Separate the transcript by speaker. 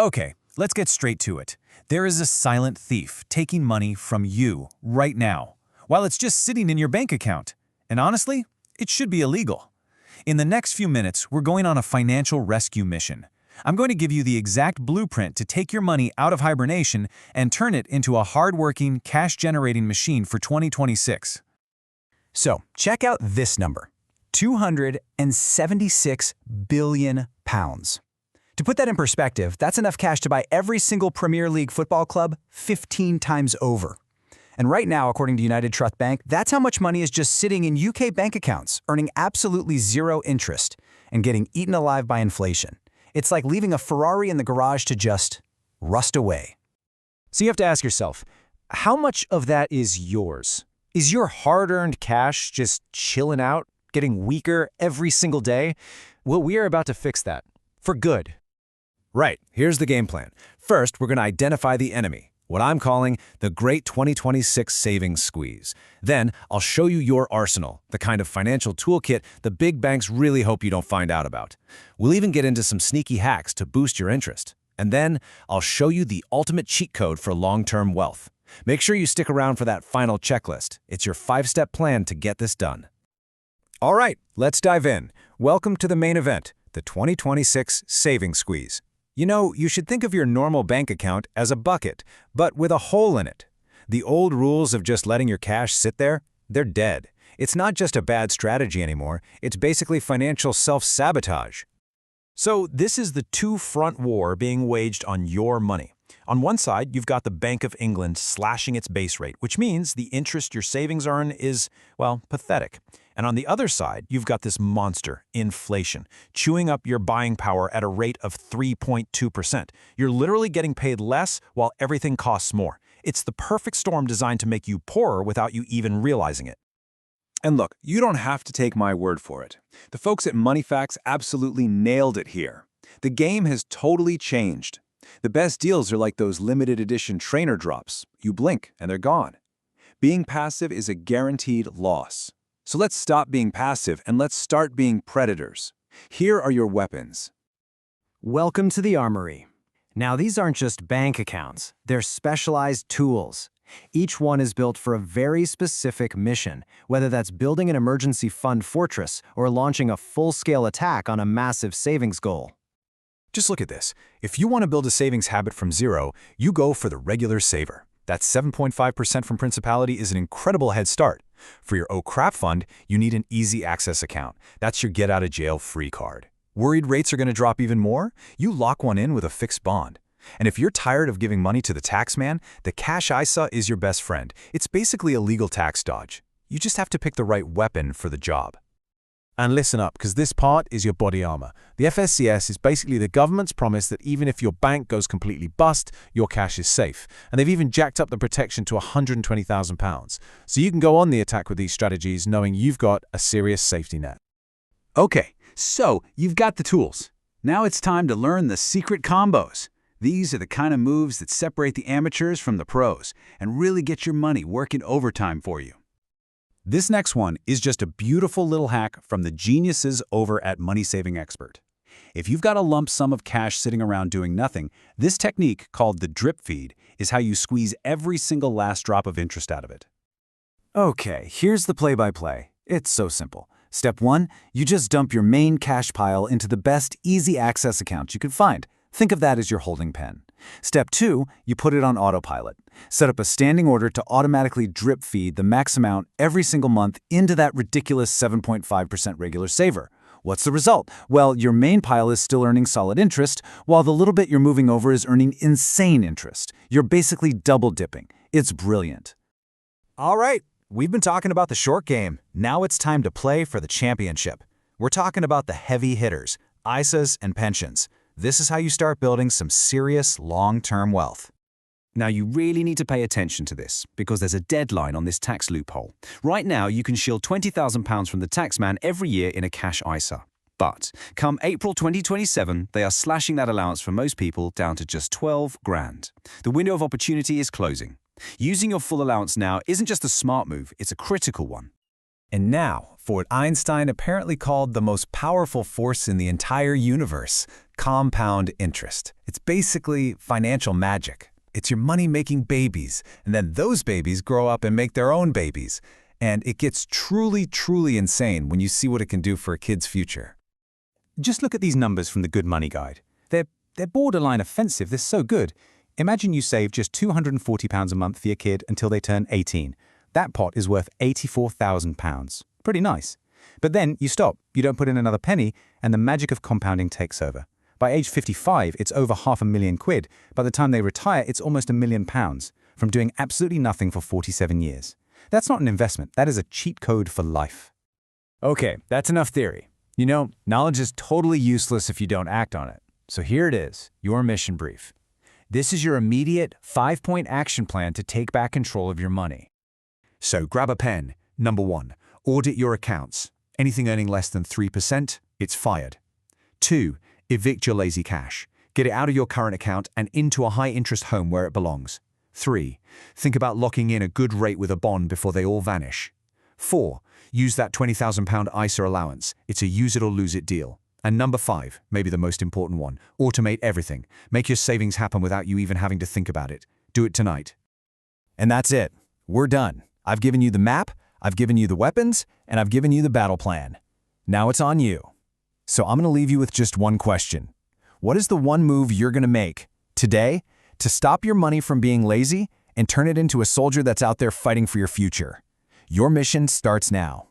Speaker 1: Okay, let's get straight to it. There is a silent thief taking money from you right now, while it's just sitting in your bank account. And honestly, it should be illegal. In the next few minutes, we're going on a financial rescue mission. I'm going to give you the exact blueprint to take your money out of hibernation and turn it into a hard-working, cash-generating machine for 2026.
Speaker 2: So, check out this number, 276 billion pounds. To put that in perspective, that's enough cash to buy every single Premier League football club 15 times over. And right now, according to United Trust Bank, that's how much money is just sitting in UK bank accounts, earning absolutely zero interest and getting eaten alive by inflation. It's like leaving a Ferrari in the garage to just rust away.
Speaker 3: So you have to ask yourself, how much of that is yours? Is your hard-earned cash just chilling out, getting weaker every single day? Well, we are about to fix that. For good.
Speaker 4: Right, here's the game plan. First, we're going to identify the enemy, what I'm calling the Great 2026 Savings Squeeze. Then, I'll show you your arsenal, the kind of financial toolkit the big banks really hope you don't find out about. We'll even get into some sneaky hacks to boost your interest. And then, I'll show you the ultimate cheat code for long-term wealth. Make sure you stick around for that final checklist. It's your 5-step plan to get this done. All right, let's dive in. Welcome to the main event, the 2026 Savings Squeeze. You know, you should think of your normal bank account as a bucket, but with a hole in it. The old rules of just letting your cash sit there, they're dead. It's not just a bad strategy anymore, it's basically financial self-sabotage.
Speaker 3: So this is the two-front war being waged on your money. On one side, you've got the Bank of England slashing its base rate, which means the interest your savings earn is, well, pathetic. And on the other side, you've got this monster, inflation, chewing up your buying power at a rate of 3.2%. You're literally getting paid less while everything costs more. It's the perfect storm designed to make you poorer without you even realizing it.
Speaker 5: And look, you don't have to take my word for it. The folks at MoneyFacts absolutely nailed it here. The game has totally changed. The best deals are like those limited edition trainer drops. You blink and they're gone. Being passive is a guaranteed loss. So let's stop being passive and let's start being predators. Here are your weapons.
Speaker 2: Welcome to the Armory. Now, these aren't just bank accounts. They're specialized tools. Each one is built for a very specific mission, whether that's building an emergency fund fortress or launching a full-scale attack on a massive savings goal.
Speaker 4: Just look at this. If you want to build a savings habit from zero, you go for the regular saver. That 7.5% from Principality is an incredible head start. For your oh crap fund, you need an easy access account. That's your get-out-of-jail-free card. Worried rates are going to drop even more? You lock one in with a fixed bond. And if you're tired of giving money to the tax man, the Cash ISA is your best friend. It's basically a legal tax dodge. You just have to pick the right weapon for the job.
Speaker 1: And listen up, because this part is your body armor. The FSCS is basically the government's promise that even if your bank goes completely bust, your cash is safe. And they've even jacked up the protection to £120,000. So you can go on the attack with these strategies knowing you've got a serious safety net.
Speaker 5: Okay, so you've got the tools. Now it's time to learn the secret combos. These are the kind of moves that separate the amateurs from the pros and really get your money working overtime for you. This next one is just a beautiful little hack from the geniuses over at Money Saving Expert. If you've got a lump sum of cash sitting around doing nothing, this technique, called the drip feed, is how you squeeze every single last drop of interest out of it.
Speaker 2: Okay, here's the play-by-play. It's so simple. Step 1, you just dump your main cash pile into the best easy access account you could find. Think of that as your holding pen. Step 2, you put it on autopilot. Set up a standing order to automatically drip feed the max amount every single month into that ridiculous 7.5% regular saver. What's the result? Well, your main pile is still earning solid interest, while the little bit you're moving over is earning insane interest. You're basically double dipping. It's brilliant.
Speaker 4: All right, we've been talking about the short game. Now it's time to play for the championship. We're talking about the heavy hitters, ISAs and pensions. This is how you start building some serious long-term wealth.
Speaker 6: Now, you really need to pay attention to this because there's a deadline on this tax loophole. Right now, you can shield £20,000 from the taxman every year in a cash ISA. But come April 2027, they are slashing that allowance for most people down to just 12 grand. The window of opportunity is closing. Using your full allowance now isn't just a smart move, it's a critical one.
Speaker 4: And now,
Speaker 2: for what Einstein apparently called the most powerful force in the entire universe, compound interest. It's basically financial magic. It's your money-making babies, and then those babies grow up and make their own babies. And it gets truly, truly insane when you see what it can do for a kid's future.
Speaker 6: Just look at these numbers from the Good Money Guide. They're borderline offensive. They're so good. Imagine you save just £240 a month for your kid until they turn 18. That pot is worth £84,000. Pretty nice. But then you stop, you don't put in another penny, and the magic of compounding takes over. By age 55, it's over £500,000. By the time they retire, it's almost £1 million from doing absolutely nothing for 47 years. That's not an investment. That is a cheat code for life.
Speaker 2: Okay, that's enough theory. You know, knowledge is totally useless if you don't act on it. So here it is, your mission brief. This is your immediate 5-point action plan to take back control of your money.
Speaker 7: So grab a pen. Number 1, audit your accounts. Anything earning less than 3%, it's fired. 2, evict your lazy cash. Get it out of your current account and into a high-interest home where it belongs. 3, think about locking in a good rate with a bond before they all vanish. 4, use that £20,000 ISA allowance. It's a use-it-or-lose-it deal. And number 5, maybe the most important one, automate everything. Make your savings happen without you even having to think about it. Do it tonight.
Speaker 2: And that's it. We're done. I've given you the map, I've given you the weapons, and I've given you the battle plan. Now it's on you. So I'm going to leave you with just one question. What is the one move you're going to make today to stop your money from being lazy and turn it into a soldier that's out there fighting for your future? Your mission starts now.